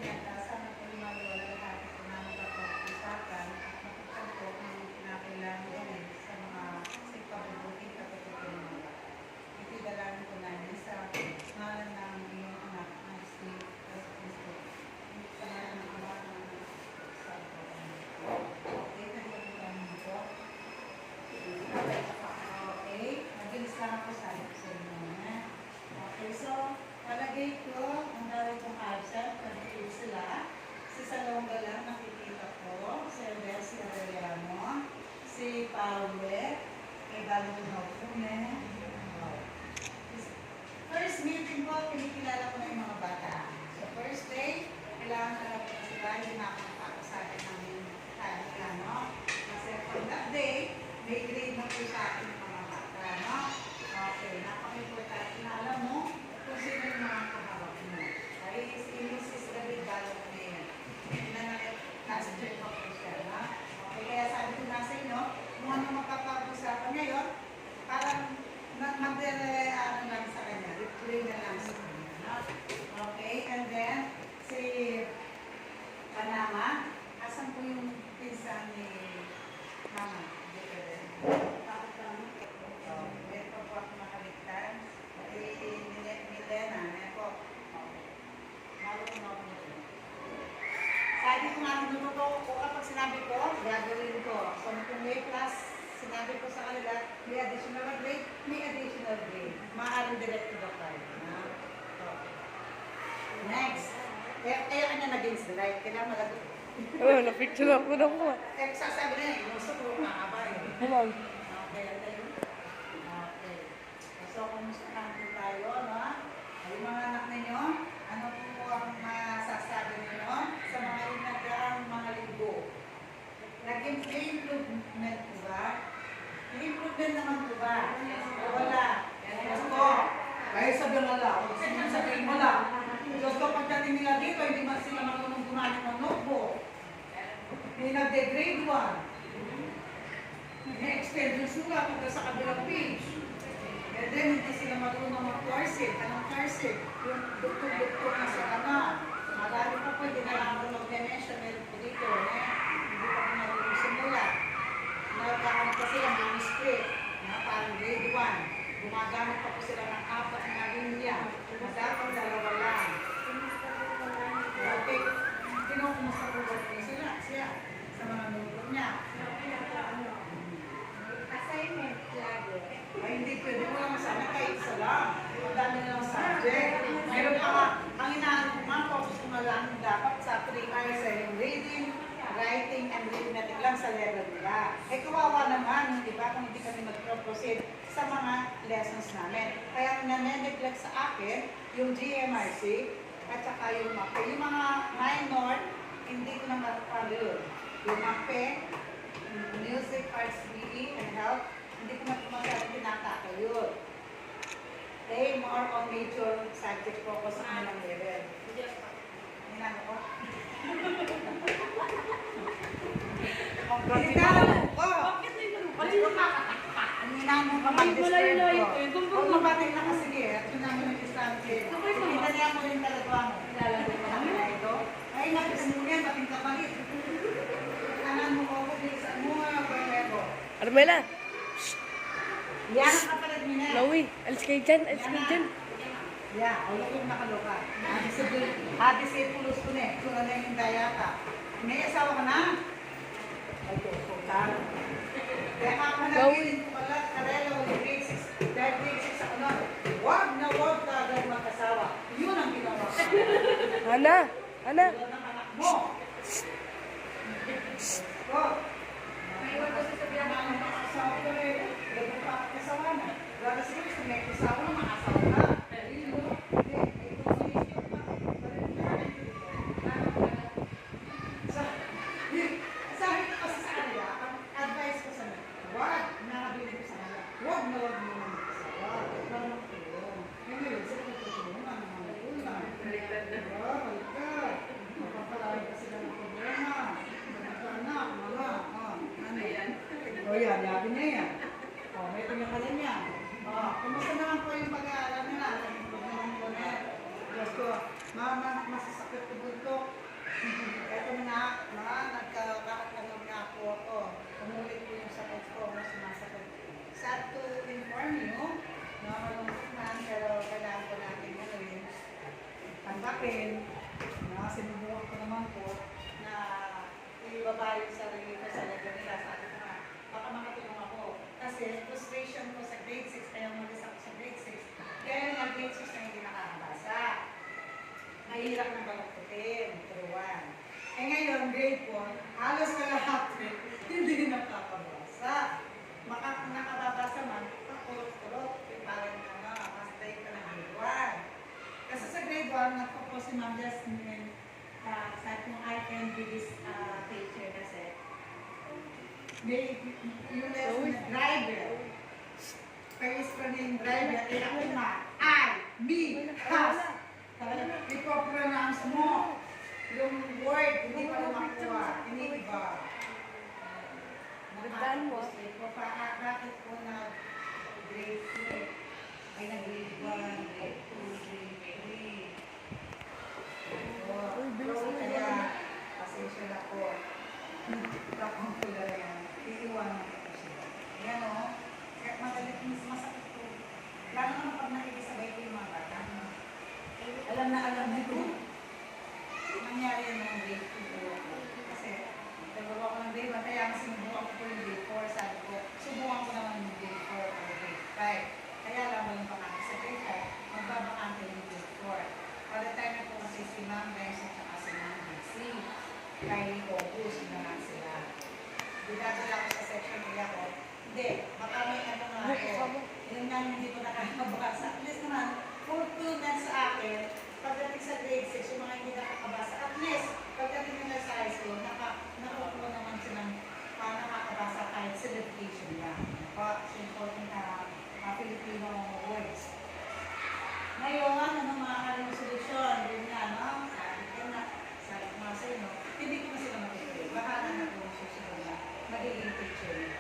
yan, sana po yung maliwala lahat kung namin kapag-usapan at matutunan po ang kinakailangan gawin sa mga sigpabubuting katutunan ng mga bata. Itidalangin po namin sa ngalan ng iyong anak na si Yesu Cristo. Sa ngalan ng Ama ng Anak sa okay, nagpapagyan mo po. Okay, magilis lang ako sa inyo. Okay, so, palagay ko, ang dami kong absent, nandito sila. Si Salonga lang, nakikita ko. Si Andres, si Arellano, si Paulet, kay Balong Naupume. First meeting ko, kinikilala ko na yung mga bata. So, first day, kailangan na po sila, hindi na ako nakakasabi namin Arellano. Kasi for that day, may grade na po sa akin yung mga bata, no? Okay, napaka-importante na alam mo kung sino yung mga kahawak mo. Ay, si Mrs. David Balong na yun. Last year pa po siya, no? Okay, kaya sabi ko na sa inyo, kung ano magpapag-usapan ngayon, parang mag-ano lang sa kanya, replay na lang sa kanya, no? Okay, and then, si Panama, asan po yung pinsan ni Mama? Ito po ako makaligtan. Milena, ito. Marunong ako nito. Sabi ko nga, tinututo ko kapag sinabi ko, gagawin ko. So, kung may class, sinabi ko sa kanila, may additional grade, may additional grade. Maaaring direct to the card. Next. Kaya kanya nag-against the right. Kailangan malagot. Oo, na-picture ako na po. Sasabi na eh, gusto ko makaba eh. Hello. Okay, okay. So, kumusta natin tayo, no? Ay, mga anak ninyo, ano po ang masasabi ninyo sa mga inagaang mga linggo? Naging improvement po ba? Improvement naman po ba? O wala? Gusto. Kaya sabi nga lang, kung sabihin mo lang, gusto pagdating nila dito, hindi man sila marunong gumamit ng notebook. May nagde-grade 1. May extend yung sulat hanggang sa kabilang page. And then, hindi sila marunong mag-cursive. Anong cursive? Yung duktok-duktok na sa kanan. Marami pa po, hindi na lang ako mag-mention. Meron po dito, hindi pa po marunong simulat. Nagkakamit pa sila manuscript. Parang grade 1. Gumagamit pa po sila ng 4 na linya. Madapang 2 lang. Okay. Kinukumusta po ba sila? Siya. Sa mga notebook niya. Assignment lagi. Ay, hindi pwede mo lang masama kahit isa lang. Ang dami na lang subject. Mayroon pa nga, ang inaano ko nga, focus ko nga lang dapat sa 3 hours ay yung reading, writing, and arithmetic lang sa level nila. Eh, kawawa naman, di ba, kung hindi kami mag-proceed sa mga lessons namin. Kaya ang nane-neglect sa akin, yung GMRC, at saka yung MAPE. Yung mga minor, hindi ko na matapalo yun. Yung MAPE, music, arts, PE, and health, hindi ko na masyadong tinataka yun. They more on major subject focus sa kanilang level. Hinano ko? Hinano ko? Bakit mo makakatakpak? Hinano ka mag-disturb ko? Huwag mabating na kasi at yun namin nag-distanse. Kita niya mo rin talaga mo. Nilalagay mo kami na ito. Ay, napisan mo yan, bating kapalit. Kanan mo ko, bilisan mo nga, Barlego. Armela. Yan ang kapalit mo na. Lawi, alis kayo dyan, alis kayo dyan. Yeah, o yung nakaloka. Hadis ay pulos ko na eh. Kung ano yung daya ka. May asawa ka na? Ay, total. Kaya kapanagin ko pala, karela o yung grade 6, dahil grade 6 ako na, wag na wag ka agad mag-asawa. Yun ang ginawa ka. Ana, Ana. Yun ang anak mo. Oh. May iwan ko sasabihan na ang asawa ko rin. Gagawin pa ang asawa na. Gagawin siya, gusto may asawa na, makasawa na. Sabi ko kasi sa kanila, ang advice ko sa nila, wag nakabili ko sa kanila, wag na wag mo naman asawa. Parang tulong. Ngayon, sila tutulungan ng mga magulang. Baliktad. Mapapalawin pa sila ng problema. Anak, mga, ano yan? O yan, yabi niya yan. O, may pinakalan niya. O, kumusta naman po yung pag-aaral nila? Naging naman po na yan. ko. Masasakit ko dito. Eto na, nagkakaroon nga po ako. Umulit po yung sakit ko, mas sumasakit. Sad to inform you, no, malungkot man, pero kailangan ko natin gawin. Tanggapin, no, sinubukan ko naman po na ibaba yung sarili ko sa level nila. Sabi ko nga, baka makatulong ako. Kasi frustration ko sa grade 6, kaya umalis ako sa grade 6. Kaya nga grade 6 na hindi nakakabasa. Mahirap na balagputin, turuan. Eh ngayon, grade 4, halos kalahati, hindi nakakabasa. Nakababasa man, pakulot-kulot, parang mas dahil ka ng grade 1. Kasi sa grade 1, nagpo si Ma'am Jasmine, sabi kong I can be this teacher kasi. May yung lesson na driver. First pa na yung driver, ako na, I, me, has. I-pronounce mo yung word, hindi pa rin makuha, iniiba. Gandaan mo. Bakit po na grade 2 ay nag-grade 1, grade 2, grade 3. Kaya, pasensya na po. Tapos ko lang yan. Iiwanan ko po siya. Yan o. Kaya magalit, masakit po. Lalo naman pag nakikisabay ko yung mga bata. Alam na alam nito. Nangyari yan ng grade 2 po ako. Kasi, nagawa ko ng grade 1, kaya sinubukan ko po yung grade 4. Sabi ko, subukan ko naman yung grade 4 o grade 5. Kaya alam mo yung bakante sa grade 5, magbabakante yung grade 4. By the time na po kasi si Ma'am Benz at saka si Ma'am Bixi, kaya focus na lang sila. Dinadala ko sa section nila ko, hindi, baka may ano nga ako. Yun nga hindi ko nakakabasa. At least naman, fulfillment sa akin, pagdating sa grade 6, yung mga hindi nakakabasa, at least, pagdating nila sa high school, nakukuha naman silang nakakabasa kahit celebration lang. Important na Filipino words. Ngayon, ano mga kaling solusyon? Yun nga, no? Sabi ko nga sa inyo, hindi ko na sila matutuloy. Baka na po yung susunod na magiging teacher nila.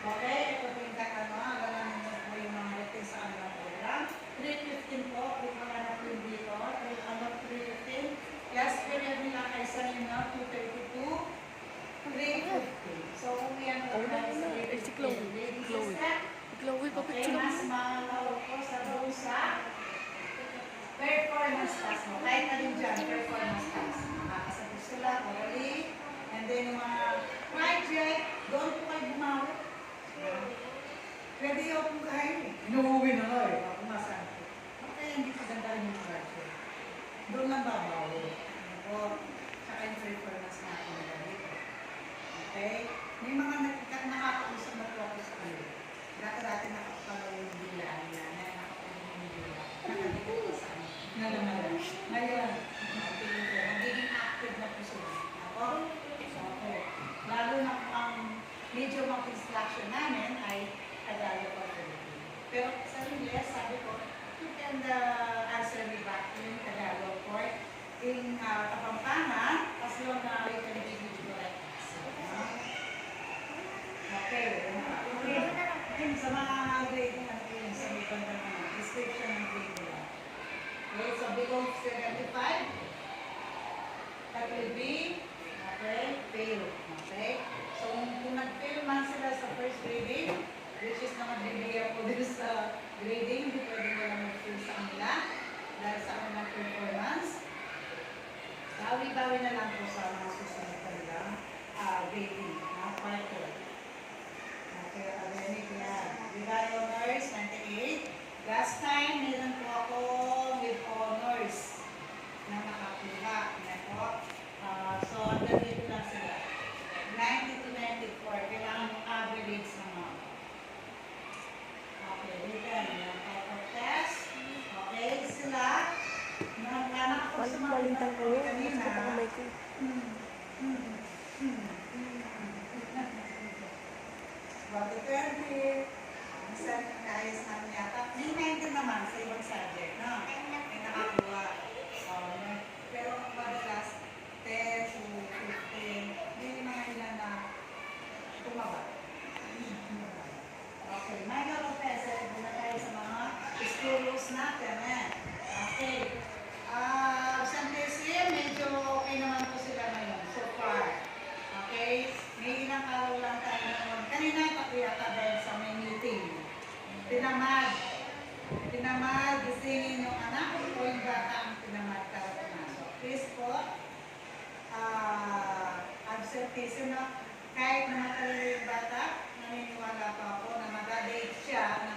Okay, ito po yung gano'n mo yung mga routine sa kanilang program. 3:15 po, kung mga na po yung dito, 3:15. Last period nila kay Salina, 2:32. 3:15. So, kung yan po tayo sa 3:15. Si Chloe. Ladies and step. Chloe, Okay, papicture mo. mas malawag ko sa busa. Performance task mo. Kahit na rin dyan, performance task. Makakasagot sila, orally. And then yung mga project, doon po kayo bumawi. Pwede yung kung kayo. Inuuwi na nga eh. Ako masabi ko. Okay, hindi ko ganda rin yung project. Doon lang babawi. Ako, saka yung performance natin dito. Okay? May mga nakakausap na po ako sa kanila. Dati nakapagpagawa yung bilaan niya, nakapagpagawa yung bilaan. Nakalimutan ko sa amin. Ngayon, magiging active na po sila. Ako? Okay. Lalo na ang medyo mag-instruction namin ay Tagalog or Filipino. Pero sa English, sabi ko, you can answer me back in Tagalog or in Kapampangan as long na you can give me the right answer. Okay. Sa mga grade natin, sa may banda naman, description ng grade nila. Okay, so below 75, that will be, okay, fail. Okay? So, kung nag-fail man sila sa first grading, which is na magbibigay po din sa grading, hindi pwede mo lang mag-fail sa kanila dahil sa kanilang performance. Bawi-bawi na lang po sa mga susunod kanilang grading. Part 2. Okay, academic yan. Divide honors, 98. Last time, meron po ako with honors na nakakuha. So, under dito lang sila. 90 to 94. Kailangan mo average naman. Okay, written. Yung type of test. Okay, sila. Nakanak ako sa mga Balintang ko yun. kanina. Gusto ko kamay ko. Body 20. Minsan, naayos namin yata. May 90 naman sa ibang subject, no? May nakakuha. Pero madalas, 10 to 15, may mga ilan na tumaba. Okay, minor offense. Muna tayo sa mga school rules natin, eh. Pinamahal, gisingin yung anak o yung bata ang pinamahal ka pumasok. Please po, absenteeism na kahit namatali yung bata, naniniwala pa ako na mag-date siya na